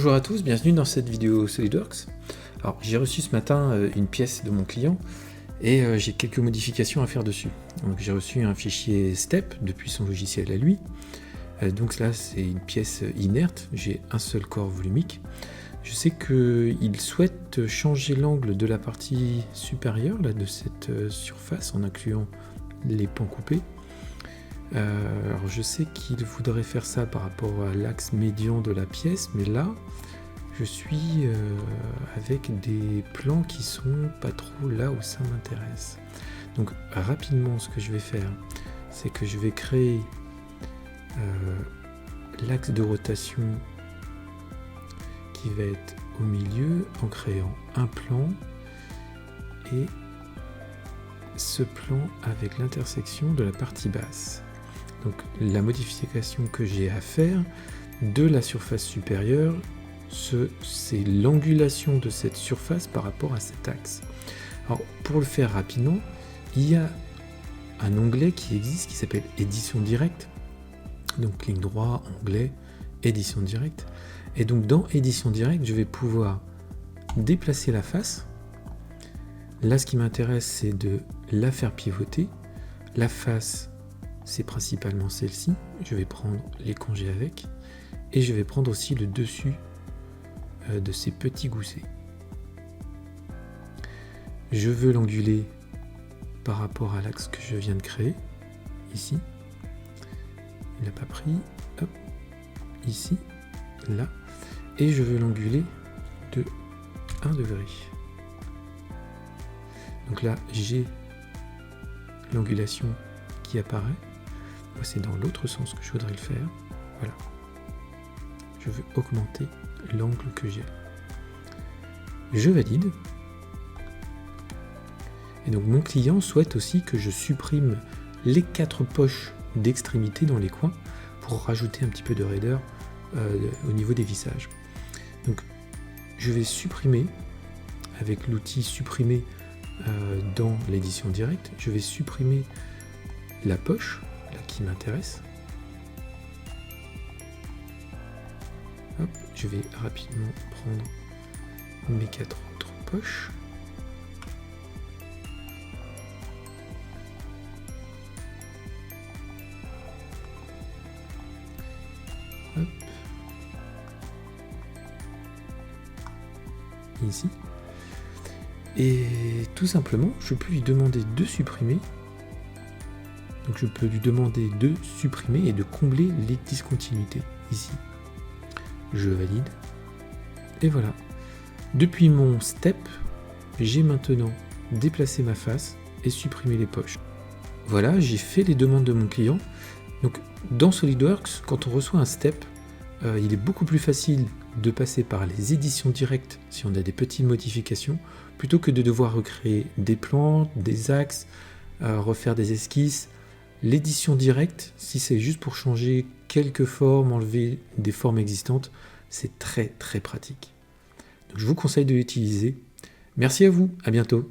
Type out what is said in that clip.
Bonjour à tous, bienvenue dans cette vidéo SolidWorks. Alors j'ai reçu ce matin une pièce de mon client et j'ai quelques modifications à faire dessus. Donc j'ai reçu un fichier STEP depuis son logiciel à lui. Donc là c'est une pièce inerte, j'ai un seul corps volumique. Je sais qu'il souhaite changer l'angle de la partie supérieure là, de cette surface en incluant les pans coupés. Alors je sais qu'il voudrait faire ça par rapport à l'axe médian de la pièce, mais là je suis avec des plans qui sont pas trop là où ça m'intéresse. Donc rapidement ce que je vais faire, c'est que je vais créer l'axe de rotation qui va être au milieu en créant un plan et ce plan avec l'intersection de la partie basse. Donc la modification que j'ai à faire de la surface supérieure, c'est l'angulation de cette surface par rapport à cet axe. Alors pour le faire rapidement, il y a un onglet qui existe qui s'appelle édition directe. Donc clic droit, onglet, édition directe. Et donc dans édition directe, je vais pouvoir déplacer la face. Là ce qui m'intéresse c'est de la faire pivoter. La face c'est principalement celle-ci, je vais prendre les congés avec, et je vais prendre aussi le dessus de ces petits goussets. Je veux l'anguler par rapport à l'axe que je viens de créer, ici, il n'a pas pris, hop, ici, là, et je veux l'anguler de 1 degré. Donc là, j'ai l'angulation qui apparaît. Moi, c'est dans l'autre sens que je voudrais le faire. Voilà. Je veux augmenter l'angle que j'ai. Je valide. Et donc, mon client souhaite aussi que je supprime les 4 poches d'extrémité dans les coins pour rajouter un petit peu de raideur au niveau des vissages. Donc, je vais supprimer, avec l'outil supprimer dans l'édition directe, je vais supprimer la poche là, qui m'intéresse. Hop, je vais rapidement prendre mes 4 autres poches. Hop. Ici. Et tout simplement, je peux lui demander de supprimer. Donc je peux lui demander de supprimer et de combler les discontinuités ici. Je valide. Et voilà. Depuis mon step, j'ai maintenant déplacé ma face et supprimé les poches. Voilà, j'ai fait les demandes de mon client. Donc dans SolidWorks, quand on reçoit un step, il est beaucoup plus facile de passer par les éditions directes si on a des petites modifications, plutôt que de devoir recréer des plans, des axes, refaire des esquisses. L'édition directe, si c'est juste pour changer quelques formes, enlever des formes existantes, c'est très très pratique. Donc je vous conseille de l'utiliser. Merci à vous, à bientôt.